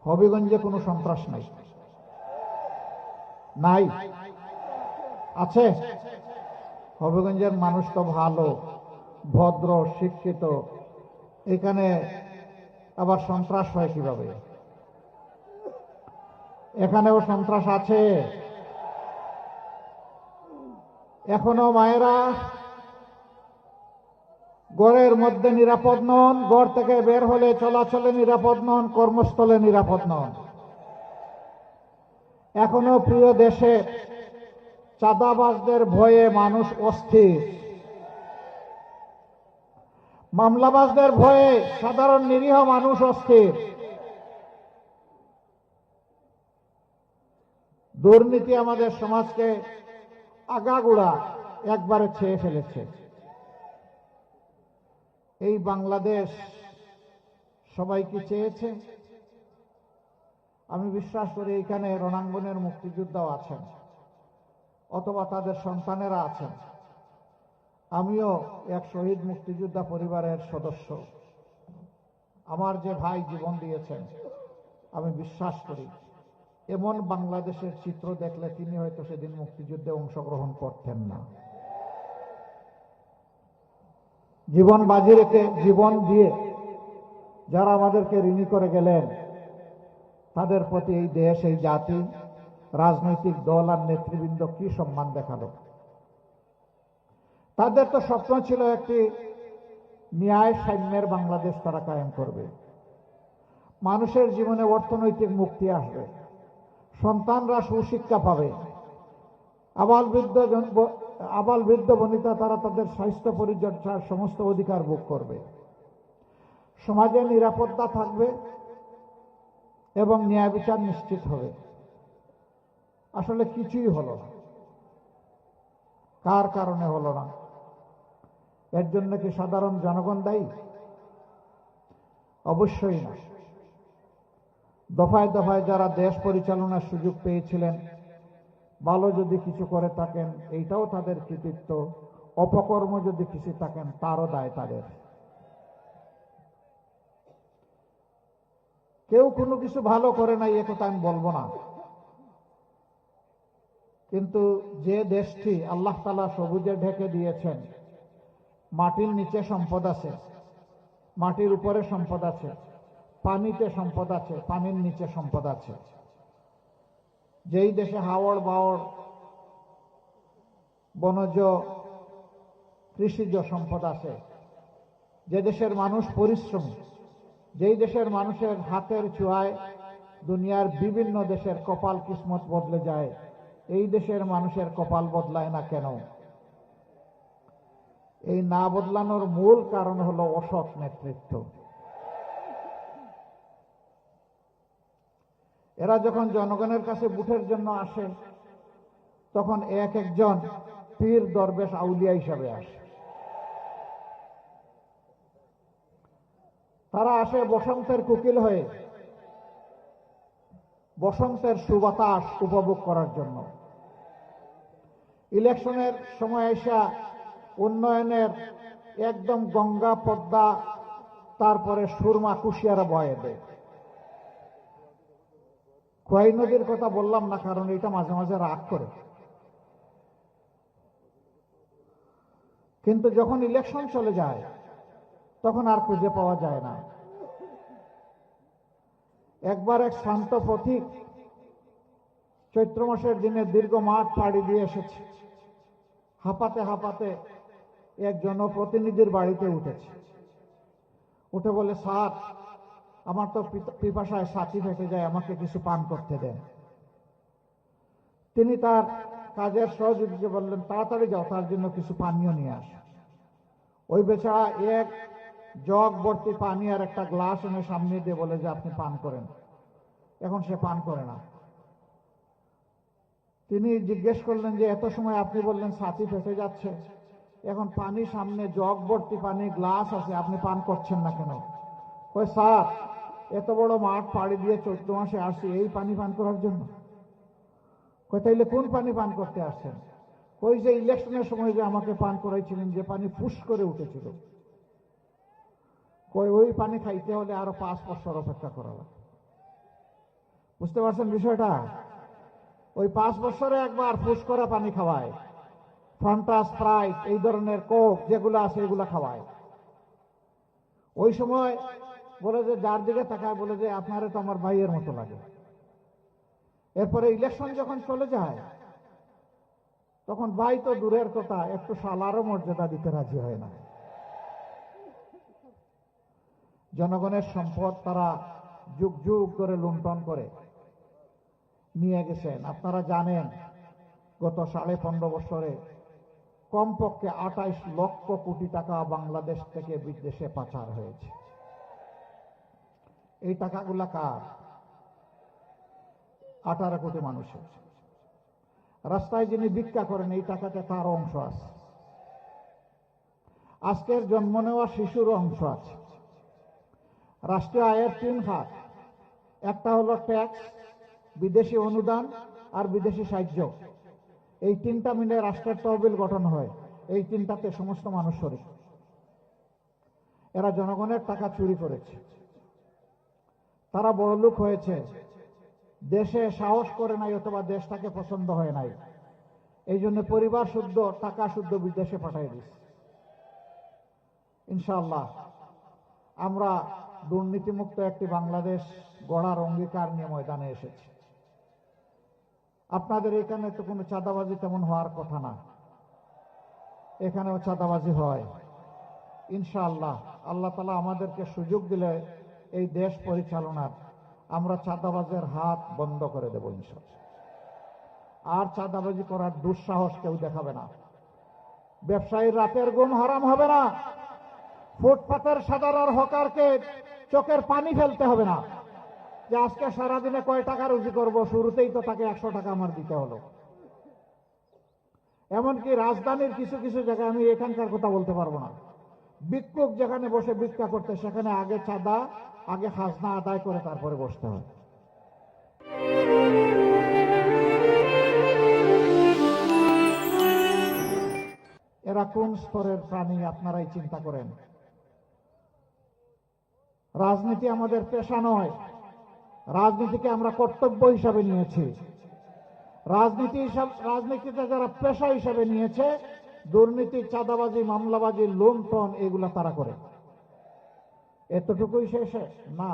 হবিগঞ্জে কোনো সন্ত্রাস নাই? নাই? আছে? হবিগঞ্জের মানুষ তো ভালো, ভদ্র, শিক্ষিত, এখানে আবার সন্ত্রাস হয় কিভাবে? এখানেও সন্ত্রাস আছে। এখনো মায়েরা ঘরের মধ্যে নিরাপদ নন, ঘর থেকে বের হলে চলাচলে নিরাপদ নন, কর্মস্থলে নিরাপদ নন। এখনো প্রিয় দেশে চাঁদাবাজদের ভয়ে মানুষ অস্থির, মামলাবাজদের ভয়ে সাধারণ নিরীহ মানুষ অস্থির। দুর্নীতি আমাদের সমাজকে আগাগোড়া একবারে ছেয়ে ফেলেছে। এই বাংলাদেশ সবাই কি চেয়েছে? আমি বিশ্বাস করি এখানে রণাঙ্গনের মুক্তিযোদ্ধাও আছেন, অথবা তাদের সন্তানেরা আছেন। আমিও এক শহীদ মুক্তিযোদ্ধা পরিবারের সদস্য। আমার যে ভাই জীবন দিয়েছেন, আমি বিশ্বাস করি এমন বাংলাদেশের চিত্র দেখলে তিনি হয়তো সেদিন মুক্তিযুদ্ধে অংশগ্রহণ করতেন না। জীবন বাজি রেখে, জীবন দিয়ে যারা আমাদেরকে ঋণী করে গেলেন, তাদের প্রতি এই দেশ, এই জাতি, রাজনৈতিক দল আর নেতৃবৃন্দ কি সম্মান দেখালো। তাদের তো স্বপ্ন ছিল একটি ন্যায় সাম্যের বাংলাদেশ তারা কায়েম করবে, মানুষের জীবনে অর্থনৈতিক মুক্তি আসবে, সন্তানরা সুশিক্ষা পাবে, আবাল বৃদ্ধ বনিতা তারা তাদের স্বাস্থ্য পরিচর্যার সমস্ত অধিকার ভোগ করবে, সমাজে নিরাপত্তা থাকবে এবং ন্যায় বিচার নিশ্চিত হবে। আসলে কিছুই হলো না। কার কারণে হলো না? এর জন্য কি সাধারণ জনগণ দায়ী? অবশ্যই না। দফায় দফায় যারা দেশ পরিচালনার সুযোগ পেয়েছিলেন, ভালো যদি কিছু করে থাকেন এইটাও তাদের কৃতিত্ব, অপকর্ম যদি কিছু থাকেন তারও দায় তাদের। কেউ কোনো কিছু ভালো করে নাই একথা আমি বলবো না, কিন্তু যে দেশটি আল্লাহ তাআলা সবুজে ঢেকে দিয়েছেন, মাটির নিচে সম্পদ আছে, মাটির উপরে সম্পদ আছে, পানিতে সম্পদ আছে, পানির নিচে সম্পদ আছে, যেই দেশে হাওড় বাওড় বনজ কৃষিজ সম্পদ আছে, যে দেশের মানুষ পরিশ্রমী, যেই দেশের মানুষের হাতের ছোঁয়ায় দুনিয়ার বিভিন্ন দেশের কপাল কিসমত বদলে যায়, এই দেশের মানুষের কপাল বদলায় না কেন? এই না বদলানোর মূল কারণ হলো অসৎ নেতৃত্ব। এরা যখন জনগণের কাছে ভোটের জন্য আসে, তখন এক একজন পীর দরবেশ আউলিয়া হিসাবে আসে। তারা আসে বসন্তের কোকিল হয়ে, বসন্তের সুবাতাস উপভোগ করার জন্য। ইলেকশনের সময় এসে উন্নয়নের একদম গঙ্গা পদ্মা, তারপরে সুরমা কুশিয়ারা বয়ে দেয়। খোয়াই নদীর কথা বললাম না, কারণ এটা মাঝে মাঝে রাগ করে। কিন্তু যখন ইলেকশন চলে যায় তখন আর খুঁজে পাওয়া যায় না। একবার এক শান্ত পথিক চৈত্র মাসের দিনে দীর্ঘ মাঠ পাড়ি দিয়ে এসেছে, হাঁপাতে হাঁপাতে এক জনপ্রতিনিধির বাড়িতে উঠেছে। উঠে বলে, স্যার, আমার তো পিপাসায় ছাতি ফেটে যায়, আমাকে কিছু পান করতে দেন। তিনি তার কাজের সহযোগীকে বললেন, তাড়াতাড়ি যাও, তার জন্য কিছু পানীয় নিয়ে আস। ওই বেচারা এক জগ ভর্তি পানি আর একটা গ্লাস এনে সামনে দিয়ে বলে যে আপনি পান করেন। এখন সে পান করে না। তিনি জিজ্ঞেস করলেন যে এত সময় আপনি বললেন ছাতি ফেটে যাচ্ছে, এখন পানি সামনে, জগ ভর্তি পানি, গ্লাস আছে, আপনি পান করছেন না কেন? কই, স্যার, এত বড় মাঠ পাড়ি দিয়ে চৈত্র মাসে আসছি এই পানি পান করার জন্য। কই, তাইলে কোন পানি পান করতে আসছেন? ওই যে ইলেকশনের সময় যে আমাকে পান করাইছিলেন, যে পানি ফুস করে উঠেছিল। কই, ওই পানি খাইতে হলে আরো 5 বছর অপেক্ষা করা লাগবে। বুঝতে পারছেন বিষয়টা? ওই 5 বছরে একবার ফুস করা পানি খাওয়ায়, ফান্টা, স্প্রাইট, এই ধরনের কোক যেগুলো আছে এগুলো খাওয়ায়। ওই সময় বলে যে, যার দিকে তাকায় বলে যে আপনারে তো আমার ভাইয়ের মতো লাগে। এরপরে ইলেকশন যখন চলে যায় তখন ভাই তো দূরের কথা, একটু শালারও মর্যাদা দিতে রাজি হয় না। জনগণের সম্পদ তারা যুগ যুগ ধরে লুণ্ঠন করে নিয়ে গেছেন। আপনারা জানেন গত 15.5 বছরে কমপক্ষে 28 লক্ষ কোটি টাকা বাংলাদেশ থেকে বিদেশে পাচার হয়েছে। এই টাকাগুলা কার? 18 কোটি মানুষের। রাস্তায় যিনি ভিক্ষা করেন এই টাকাতে তার অংশ আছে, আজকের জন্ম নেওয়া শিশুর অংশ আছে। রাষ্ট্রীয় আয়ের 3 খাত, একটা হলো ট্যাক্স, বিদেশি অনুদান আর বিদেশি সাহায্য। এই 3টা মিলে রাষ্ট্রের তহবিল গঠন হয়। এই 3টাতে সমস্ত মানুষ শরীক। এরা জনগণের টাকা চুরি করেছে, তারা বড়লোক হয়েছে, দেশে সাহস করে নাই অথবা দেশটাকে পছন্দ হয় নাই, এই জন্য পরিবার শুদ্ধ টাকা শুদ্ধ বিদেশে পাঠিয়ে দিচ্ছে। ইনশাআল্লাহ আমরা দুর্নীতিমুক্ত একটি বাংলাদেশ গড়ার অঙ্গীকার নিয়ে ময়দানে এসেছি। আপনাদের এখানে তো কোনো চাঁদাবাজি তেমন হওয়ার কথা না, এখানেও চাঁদাবাজি হয়। ইনশাআল্লাহ আল্লাহ তাআলা আমাদেরকে সুযোগ দিলে এই দেশ পরিচালনার, আমরা চাঁদাবাজের হাত বন্ধ করে দেব ইনশাআল্লাহ। আর চাঁদাবাজি করার দুঃসাহস কেউ দেখাবে না। ব্যবসায়ীর রাতের ঘুম হারাম হবে না। ফুটপাতের সাধারণ হকারকে চোখের পানি ফেলতে হবে না যে আজকে সারাদিনে কয় টাকা রুজি করব, শুরুতেই তো তাকে 100 টাকা আমার দিতে হলো। এমনকি রাজধানীর কিছু কিছু জায়গায়, আমি এখানকার কথা বলতে পারবো না, ভিক্ষুক যেখানে বসে ভিক্ষা করতে সেখানে আগে চাঁদা, আগে খাজনা আদায় করে তারপরে বসতে হয়। এরা কোন স্তরের প্রাণী আপনারাই চিন্তা করেন। রাজনীতি আমাদের পেশা নয়, রাজনীতিকে আমরা কর্তব্য হিসাবে নিয়েছি। রাজনীতিতে যারা পেশা হিসাবে নিয়েছে, দুর্নীতি, চাঁদাবাজি, মামলাবাজি, লুণ্ঠন এগুলা তারা করে। এতটুকুই শেষে না,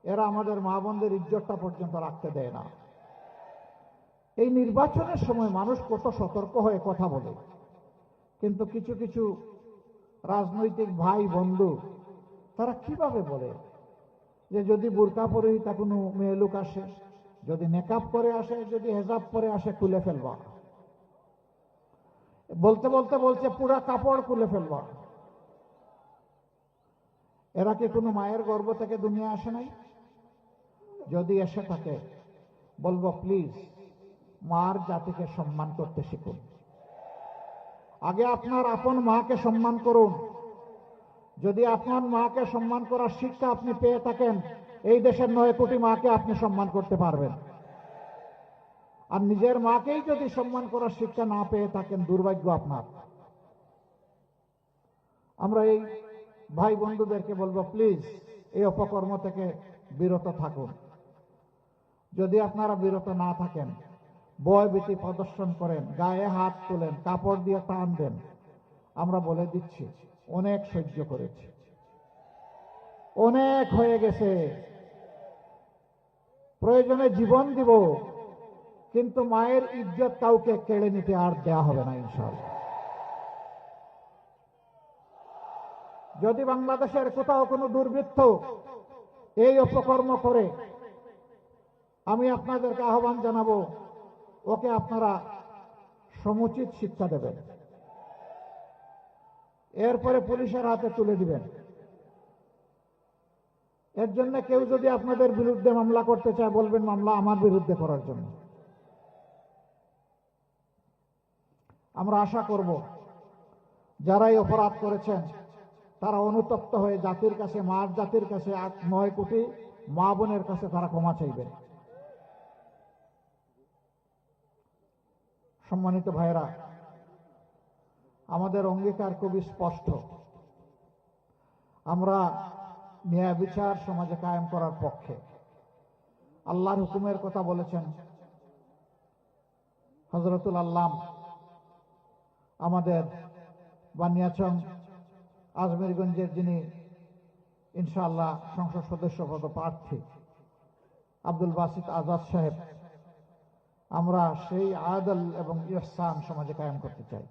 এরা আমাদের মা বোনদের ইজ্জতটা পর্যন্ত রাখতে দেয় না। এই নির্বাচনের সময় মানুষ কত সতর্ক হয়ে কথা বলে, কিন্তু কিছু কিছু রাজনৈতিক ভাই বন্ধু তারা কিভাবে বলে যে যদি বোরকা পরিহিতা কোনো মেয়ে লোক আসে, যদি নেকাব করে আসে, যদি হেজাব পরে আসে, খুলে ফেলবা। বলতে বলতে বলছে পুরা কাপড় খুলে ফেলবা। এরা কি কোনো মায়ের গর্ভ থেকে দুনিয়া আসে নাই? যদি এসে থাকে বলবো প্লিজ মার জাতিকে সম্মান করতে শিখুন। আগে আপনার আপন মাকে সম্মান করুন। যদি আপনার মাকে সম্মান করার শিক্ষা আপনি পেয়ে থাকেন, এই দেশের 9 কোটি মাকে আপনি সম্মান করতে পারবেন। আর নিজের মাকেই যদি সম্মান করার শিক্ষা না পেয়ে থাকেন, দুর্ভাগ্য আপনার। আমরা এই ভাই বন্ধুদেরকে বলবো প্লিজ এই অপকর্ম থেকে বিরত থাকুন। যদি আপনারা বিরত না থাকেন, ভয়ভীতি প্রদর্শন করেন, গায়ে হাত তোলেন, কাপড় দিয়ে টান দেন, আমরা বলে দিচ্ছি অনেক সহ্য করেছি, অনেক হয়ে গেছে, প্রয়োজনে জীবন দিব, কিন্তু মায়ের ইজ্জত কাউকে কেড়ে নিতে আর দেয়া হবে না ইনশাআল্লাহ। যদি বাংলাদেশের কোথাও কোনো দুর্বৃত্ত এই অপকর্ম করে, আমি আপনাদেরকে আহ্বান জানাবো ওকে আপনারা সমুচিত শিক্ষা দেবেন, এরপরে পুলিশের হাতে তুলে দিবেন। এর জন্য কেউ যদি আপনাদের বিরুদ্ধে মামলা করতে চায়, বলবেন মামলা আমার বিরুদ্ধে করার জন্য। আমরা আশা করব যারা এই অপরাধ করেছেন তারা অনুতপ্ত হয়ে জাতির কাছে, মার জাতির কাছে, 9 কোটি মা বোনের কাছে তারা ক্ষমা চাইবেন। সম্মানিত ভাইরা, আমাদের অঙ্গীকার খুবই স্পষ্ট। আমরা ন্যায় বিচার সমাজে কায়েম করার পক্ষে। আল্লাহর হুকুমের কথা বলেছেন হযরতুল আল্লাম আমাদের বানিয়াচং আজমিরগঞ্জের যিনি ইনশাআল্লাহ সংসদ সদস্য পদপ্রার্থী আব্দুল বাসিত আজাদ সাহেব, আমরা সেই আদল এবং ইহসান সমাজে কায়েম করতে চাই।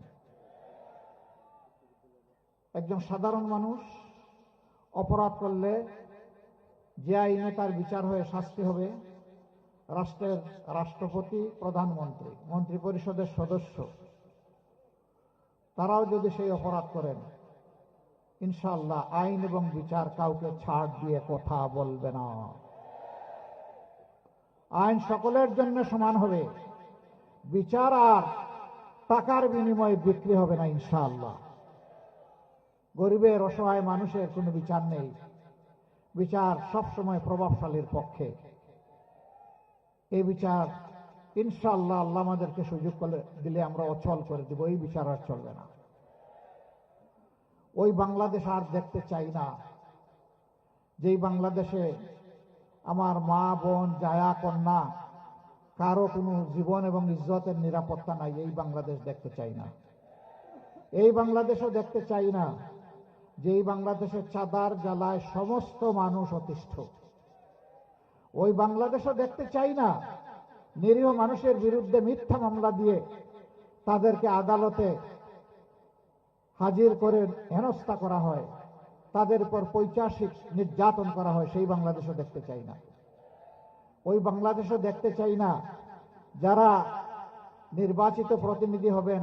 একজন সাধারণ মানুষ অপরাধ করলে যে আইনে তার বিচার হয়ে শাস্তি হবে, রাষ্ট্রের রাষ্ট্রপতি, প্রধানমন্ত্রী, মন্ত্রিপরিষদের সদস্য তারাও যদি সেই অপরাধ করেন, ইনশাআল্লাহ আইন এবং বিচার কাউকে ছাড় দিয়ে কথা বলবে না। আইন সকলের জন্য সমান হবে, বিচার আর টাকার বিনিময়ে বিক্রি হবে না ইনশাআল্লাহ। গরিবের অসহায় মানুষের কোনো বিচার নেই, বিচার সবসময় প্রভাবশালীর পক্ষে। এই বিচার ইনশাআল্লাহ আল্লাহ আমাদেরকে সুযোগ করে দিলে আমরা অচল করে দিব, এই বিচার আর চলবে না। ওই বাংলাদেশ আর দেখতে চাই না যেই বাংলাদেশে আমার মা বোন জায়া কন্যা কারো কোনো জীবন এবং ইজ্জতের নিরাপত্তা নাই। এই বাংলাদেশ দেখতে চাই না। এই বাংলাদেশও দেখতে চাই না যেই বাংলাদেশের চাঁদার জ্বালায় সমস্ত মানুষ অতিষ্ঠ। ওই বাংলাদেশও দেখতে চাই না নিরীহ মানুষের বিরুদ্ধে মিথ্যা মামলা দিয়ে তাদেরকে আদালতে হাজির করে হেনস্থা করা হয়, তাদের উপর পৈশাচিক নির্যাতন করা হয়। সেই বাংলাদেশও দেখতে চাই না। ওই বাংলাদেশও দেখতে চাই না যারা নির্বাচিত প্রতিনিধি হবেন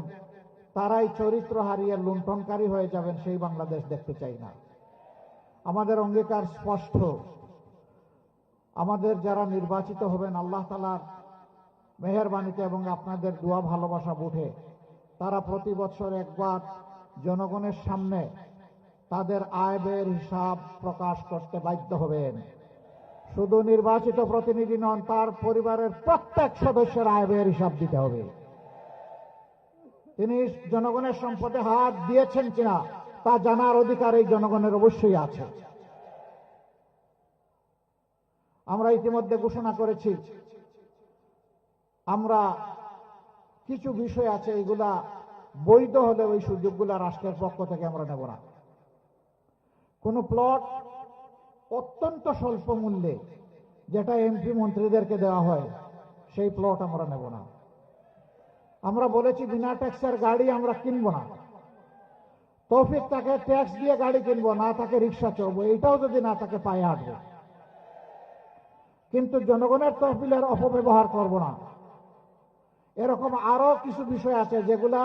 তারাই চরিত্র হারিয়ে লুণ্ঠনকারী হয়ে যাবেন। সেই বাংলাদেশ দেখতে চাই না। আমাদের অঙ্গীকার স্পষ্ট, আমাদের যারা নির্বাচিত হবেন আল্লাহ তাআলার মেহেরবানিতে এবং আপনাদের দোয়া ভালোবাসা বুঝে তারা প্রতি বছর একবার জনগণের সামনে তাদের আয় ব্যয়ের হিসাব প্রকাশ করতে বাধ্য হবেন। শুধু নির্বাচিত প্রতিনিধি নন, তার পরিবারের প্রত্যেক সদস্যের আয় ব্যয়ের হিসাব দিতে হবে। তিনি জনগণের সম্পদে হাত দিয়েছেন কিনা তা জানার অধিকার এই জনগণের অবশ্যই আছে। আমরা ইতিমধ্যে ঘোষণা করেছি আমরা কিছু বিষয় আছে এগুলা বৈধ হলে ওই সুযোগগুলা রাষ্ট্রের পক্ষ থেকে আমরা নেব না। কোন প্লট অত্যন্ত স্বল্প মূল্যে যেটা এমপি মন্ত্রীদেরকে দেওয়া হয় সেই প্লট আমরা নেব না। আমরা বলেছি বিনা ট্যাক্সের গাড়ি আমরা কিনবো না। তৌফিক তাকে ট্যাক্স দিয়ে গাড়ি কিনবো, না তাকে রিক্সা চড়বো, এইটাও যদি না তাকে পায়ে হাঁটবো। কিন্তু জনগণের তহবিলের অপব্যবহার করব না। এরকম আরো কিছু বিষয় আছে যেগুলা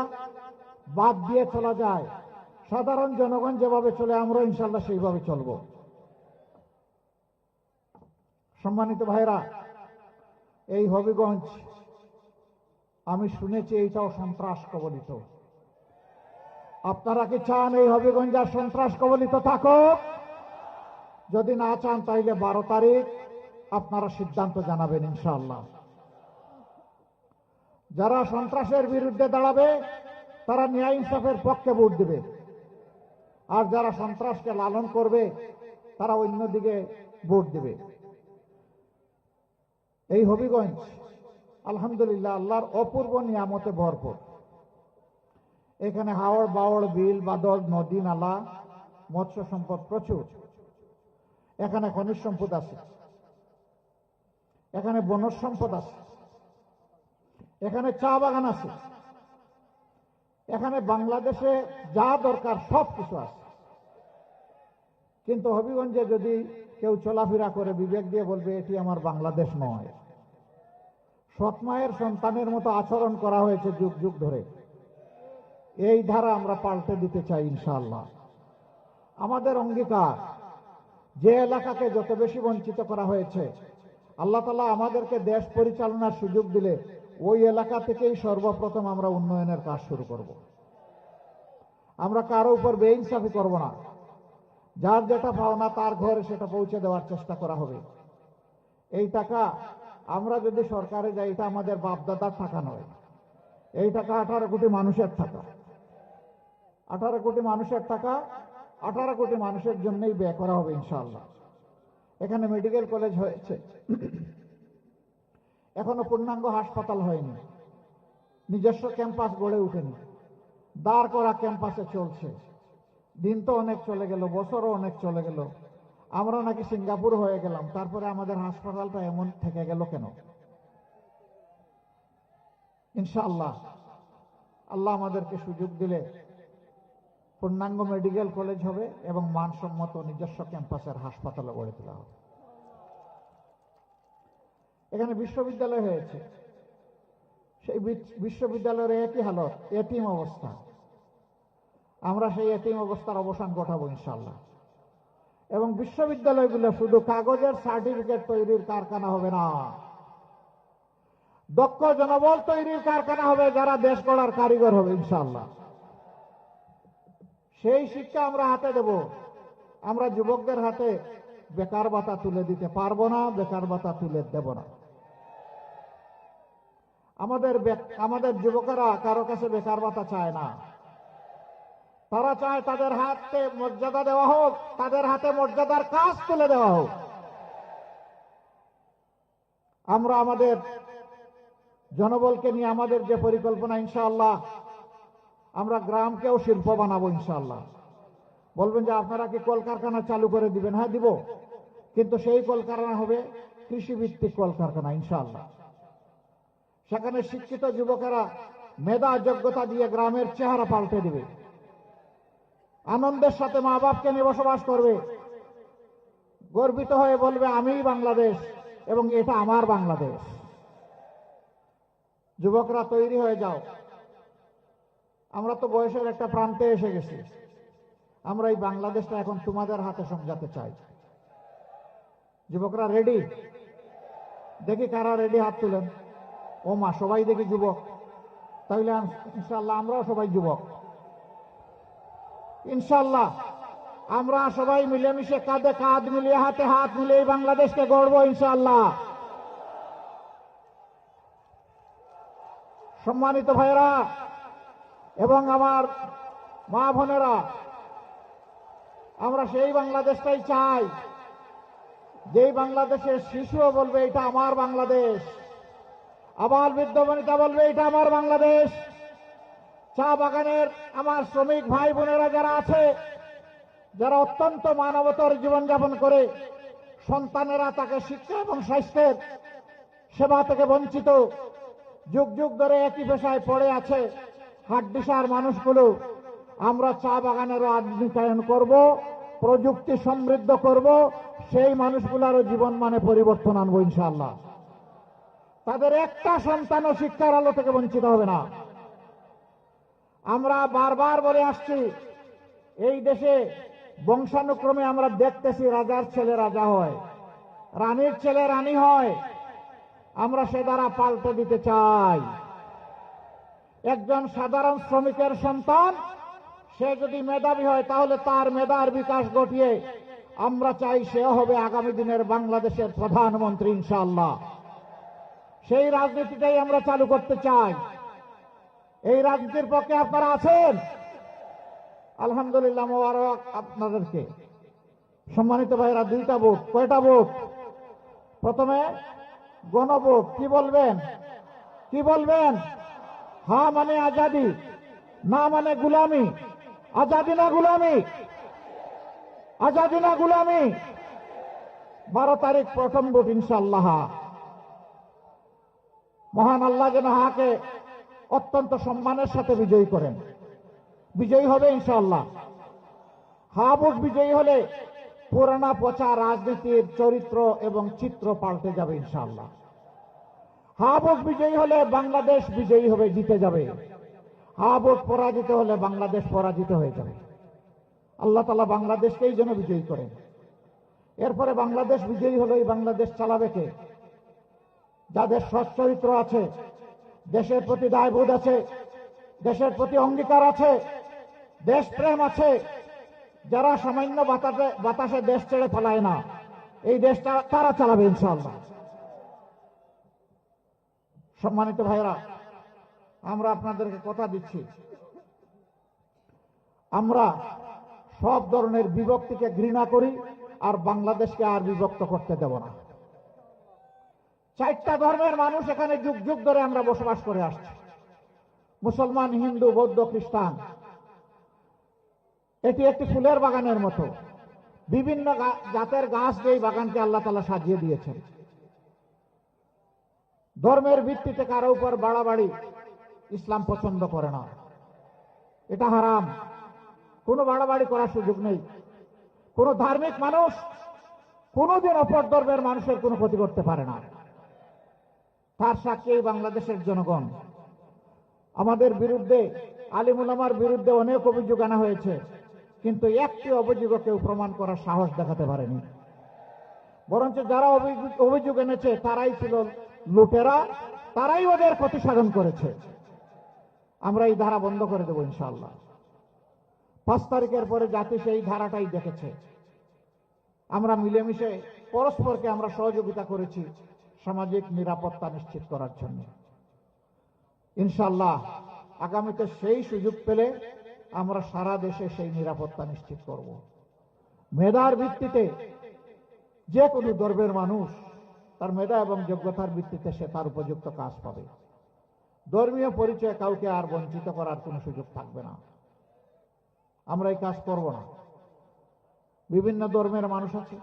বাদ দিয়ে চলা যায়। সাধারণ জনগণ যেভাবে চলে আমরা ইনশাল্লাহ সেইভাবে চলব। সম্মানিত ভাইরা, এই হবিগঞ্জ আমি শুনেছি এইটাও সন্ত্রাস কবলিত। আপনারা কি চান এই হবিগঞ্জ আর সন্ত্রাস কবলিত থাকুক? যদি না চান তাইলে 12 তারিখ আপনারা সিদ্ধান্ত জানাবেন ইনশাআল্লাহ। যারা সন্ত্রাসের বিরুদ্ধে দাঁড়াবে তারা ন্যায় ইনসাফের পক্ষে ভোট দেবে, আর যারা সন্ত্রাসকে লালন করবে তারা অন্যদিকে ভোট দেবে। এই হবিগঞ্জ আলহামদুলিল্লাহ আল্লাহর অপূর্ব নিয়ামতে ভরপুর। এখানে হাওড় বাওড় বিল বাদল নদী নালা মৎস্য সম্পদ প্রচুর। এখানে খনিজ সম্পদ আছে, এখানে বনজ সম্পদ আছে, এখানে চা বাগান আছে, এখানে বাংলাদেশে যা দরকার সব কিছু আছে। কিন্তু হবিগঞ্জে যদি কেউ চলাফেরা করে বিবেক দিয়ে বলবে এটি আমার বাংলাদেশ নয়। সৎমায়ের সন্তানের মতো আচরণ করা হয়েছে যুগ যুগ ধরে। এই ধারা আমরা পাল্টে দিতে চাই ইনশাআল্লাহ। আমাদের অঙ্গীকার, যে এলাকাকে যত বেশি বঞ্চিত করা হয়েছে আল্লাহ তাআলা আমাদেরকে দেশ পরিচালনার সুযোগ দিলে ওই এলাকা থেকেই সর্বপ্রথম আমরা উন্নয়নের কাজ শুরু করব। আমরা কারো উপর বেইনসাফি করব না। যার যেটা পাওনা তার ঘরে সেটা পৌঁছে দেওয়ার চেষ্টা করা হবে। এই টাকা আমরা যদি সরকারে যাই, এটা আমাদের বাপদাদার টাকা নয়। এই টাকা 18 কোটি মানুষের টাকা। 18 কোটি মানুষের টাকা 18 কোটি মানুষের জন্যই ব্যয় করা হবে ইনশাআল্লাহ। এখানে মেডিকেল কলেজ হয়েছে, এখনো পূর্ণাঙ্গ হাসপাতাল হয়নি, নিজস্ব ক্যাম্পাস গড়ে উঠেনি, দাঁড় করা ক্যাম্পাসে চলছে। দিন তো অনেক চলে গেল, বছরও অনেক চলে গেল, আমরা নাকি সিঙ্গাপুর হয়ে গেলাম, তারপরে আমাদের হাসপাতালটা এমন থেকে গেল কেন? ইনশাআল্লাহ আল্লাহ আমাদেরকে সুযোগ দিলে পূর্ণাঙ্গ মেডিকেল কলেজ হবে এবং মানসম্মত নিজস্ব ক্যাম্পাসের হাসপাতালও গড়ে তোলা হবে। এখানে বিশ্ববিদ্যালয় হয়েছে, সেই বিশ্ববিদ্যালয়ের একই হালত, এতিম অবস্থা। আমরা সেই এতিম অবস্থার অবসান ঘটাবো ইনশাআল্লাহ। এবং বিশ্ববিদ্যালয়গুলো শুধু কাগজের সার্টিফিকেট তৈরির কারখানা হবে না, দক্ষ জনবল তৈরির কারখানা হবে, যারা দেশ গড়ার কারিগর হবে ইনশাআল্লাহ। সেই শিক্ষা আমরা হাতে দেব। আমরা যুবকদের হাতে বেকার ভাতা তুলে দিতে পারবো না, বেকার ভাতা তুলে দেব না। আমাদের যুবকেরা কারো কাছে বেকার ভাতা চায় না, তারা চায় তাদের হাতে মর্যাদা দেওয়া হোক, তাদের হাতে মর্যাদার কাজ তুলে দেওয়া হোক। আমরা আমাদের জনবলকে নিয়ে আমাদের যে পরিকল্পনা, ইনশাআল্লাহ আমরা গ্রামকেও শিল্প বানাবো ইনশাআল্লাহ। বলবেন যে আপনারা কি কলকারখানা চালু করে দিবেন? হ্যাঁ দিব, কিন্তু সেই কলকারখানা হবে কৃষিভিত্তিক কলকারখানা ইনশাআল্লাহ। সেখানে শিক্ষিত যুবকেরা মেধা যোগ্যতা দিয়ে গ্রামের চেহারা পাল্টে দিবে, আনন্দের সাথে মা বাপকে নিয়ে বসবাস করবে, গর্বিত হয়ে বলবে আমিই বাংলাদেশ এবং এটা আমার বাংলাদেশ। যুবকরা তৈরি হয়ে যাও, আমরা তো বয়সের একটা প্রান্তে এসে গেছি। আমরা এই বাংলাদেশটা এখন তোমাদের হাতে সমঝাতে চাই। যুবকরা রেডি? দেখি কারা রেডি, হাত তুলেন। ও মা, সবাই দেখি যুবক। তাহলে ইনশাআল্লাহ আমরাও সবাই যুবক। ইনশাআল্লাহ আমরা সবাই মিলেমিশে কাঁধে কাঁধ মিলিয়ে হাতে হাত মিলিয়ে বাংলাদেশকে গড়ব ইনশাআল্লাহ। সম্মানিত ভাইয়েরা এবং আমার মা বোনেরা, আমরা সেই বাংলাদেশটাই চাই যেই বাংলাদেশের শিশুও বলবে এটা আমার বাংলাদেশ, আবাল বৃদ্ধ বনিতা বলবে এটা আমার বাংলাদেশ। চা বাগানের আমার শ্রমিক ভাই বোনেরা যারা আছে, যারা অত্যন্ত মানবতার জীবনযাপন করে, সন্তানেরা তাকে শিক্ষা এবং স্বাস্থ্যের সেবা থেকে বঞ্চিত, যুগ যুগ ধরে একই পেশায় পড়ে আছে হাড্ডিসার মানুষগুলো, আমরা চা বাগানেরও আধুনিকায়ন করব, প্রযুক্তি সমৃদ্ধ করব, সেই মানুষগুলোরও জীবন মানে পরিবর্তন আনবো ইনশাআল্লাহ। তাদের একটা সন্তানও শিক্ষার আলো থেকে বঞ্চিত হবে না। আমরা বারবার বলে আসছি, এই দেশে বংশানুক্রমে আমরা দেখতেছি রাজার ছেলে রাজা হয়, রানীর ছেলে রানী হয়। আমরা সে দ্বারা পাল্টে দিতে চাই। একজন সাধারণ শ্রমিকের সন্তান সে যদি মেধাবী হয়, তাহলে তার মেধার বিকাশ ঘটিয়ে আমরা চাই সে হবে আগামী দিনের বাংলাদেশের প্রধানমন্ত্রী ইনশাআল্লাহ। সেই রাজনীতিটাই আমরা চালু করতে চাই। এই রাজনীতির পক্ষে আপনারা আছেন? আলহামদুলিল্লাহ, মোবারক আপনাদেরকে। সম্মানিত ভাইরা, দুইটা ভোট। কয়টা ভোট? প্রথমে গণভোট। কি বলবেন? কি বলবেন? হ্যাঁ মানে আজাদি, না মানে গুলামি। আজাদি না গুলামি? আজাদি না গুলামি? 12 তারিখ প্রথম ভোট ইনশাআল্লাহ। মহান আল্লাহ যেন হাকে অত্যন্ত সম্মানের সাথে বিজয়ী করেন। বিজয়ী হবে ইনশাআল্লাহ। হা ভোট বিজয়ী হলে পুরানা পচা রাজনীতির চরিত্র এবং চিত্র পাল্টে যাবে ইনশাআল্লাহ। হা ভোট বিজয়ী হলে বাংলাদেশ বিজয়ী হবে, জিতে যাবে। হা ভোট পরাজিত হলে বাংলাদেশ পরাজিত হয়ে যাবে। আল্লাহ তাআলা বাংলাদেশকেই যেন বিজয়ী করেন। এরপরে বাংলাদেশ বিজয়ী হলে এই বাংলাদেশ চালাবে কে? যাদের সৎ চরিত্র আছে, দেশের প্রতি দায়বোধ আছে, দেশের প্রতি অঙ্গীকার আছে, দেশপ্রেম আছে, যারা সামান্য বাতাসে দেশ ছেড়ে পালায় না, এই দেশটা তারা চালাবে ইনশাআল্লাহ। সম্মানিত ভাইরা, আমরা আপনাদেরকে কথা দিচ্ছি, আমরা সব ধরনের বিভক্তিকে ঘৃণা করি আর বাংলাদেশকে আর বিভক্ত করতে দেব না। চারটা ধর্মের মানুষ এখানে যুগ যুগ ধরে আমরা বসবাস করে আসছি, মুসলমান, হিন্দু, বৌদ্ধ, খ্রিস্টান। এটি একটি ফুলের বাগানের মতো, বিভিন্ন জাতের গাছ দিয়ে এই বাগানকে আল্লাহ তাআলা সাজিয়ে দিয়েছেন। ধর্মের ভিত্তিতে কারো উপর বাড়াবাড়ি ইসলাম পছন্দ করে না, এটা হারাম। কোনো বাড়াবাড়ি করার সুযোগ নেই। কোনো ধার্মিক মানুষ কোনোদিন অপর ধর্মের মানুষের কোনো ক্ষতি করতে পারে না। তার সাক্ষী বাংলাদেশের জনগণ। আমাদের বিরুদ্ধে, আলিম উলামার বিরুদ্ধে অনেক অভিযোগ আনা হয়েছে, কিন্তু একটি অভিযোগ কেউ প্রমাণ করার সাহস দেখাতে পারেনি। বরঞ্চ যারা অভিযোগ এনেছে তারাই ছিল লুটেরা, তারাই ওদের ক্ষতি সাধন করেছে। আমরা এই ধারা বন্ধ করে দেব ইনশাআল্লাহ। 5 তারিখের পরে জাতি সেই ধারাটাই দেখেছে। আমরা মিলেমিশে পরস্পরকে আমরা সহযোগিতা করেছি সামাজিক নিরাপত্তা নিশ্চিত করার জন্য। ইনশাআল্লাহ আগামীতে সেই সুযোগ পেলে আমরা সারা দেশে সেই নিরাপত্তা নিশ্চিত করব। মেধার ভিত্তিতে যে কোনো ধর্মের মানুষ তার মেধা এবং যোগ্যতার ভিত্তিতে সে তার উপযুক্ত কাজ পাবে। ধর্মীয় পরিচয় কাউকে আর বঞ্চিত করার কোনো সুযোগ থাকবে না। আমরা এই কাজ করব না। বিভিন্ন ধর্মের মানুষ আছে,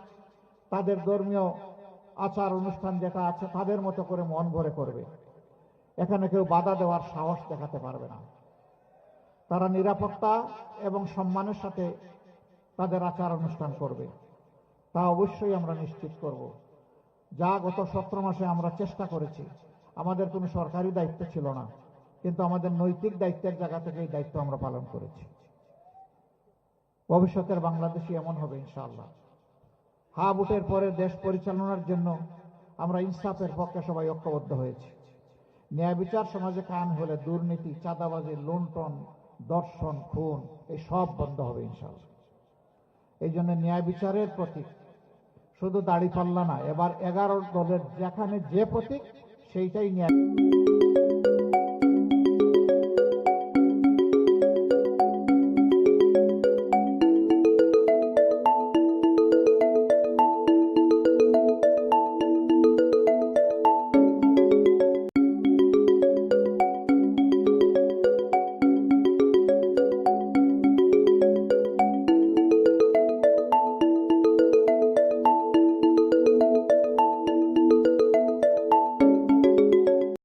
তাদের ধর্মীয় আচার অনুষ্ঠান যেটা আছে তাদের মতো করে মন ভরে করবে। এখানে কেউ বাধা দেওয়ার সাহস দেখাতে পারবে না। তারা নিরাপত্তা এবং সম্মানের সাথে তাদের আচার অনুষ্ঠান করবে, তা অবশ্যই আমরা নিশ্চিত করব। যা গত 17 মাসে আমরা চেষ্টা করেছি, আমাদের কোনো সরকারি দায়িত্ব ছিল না, কিন্তু আমাদের নৈতিক দায়িত্বের জায়গা থেকে এই দায়িত্ব আমরা পালন করেছি। ভবিষ্যতের বাংলাদেশই এমন হবে ইনশাআল্লাহ। হা ভোটের পরে দেশ পরিচালনার জন্য আমরা ইনসাফের পক্ষে সবাই ঐক্যবদ্ধ হয়েছি। ন্যায় বিচার সমাজে কায়েম হলে দুর্নীতি, চাঁদাবাজি, লুণ্ঠন, দর্শন, খুন এই সব বন্ধ হবে ইনশাআল্লাহ। এই জন্য ন্যায় বিচারের প্রতীক শুধু দাড়িপাল্লা না, এবার 11 দলের যেখানে যে প্রতীক সেইটাই ন্যায়।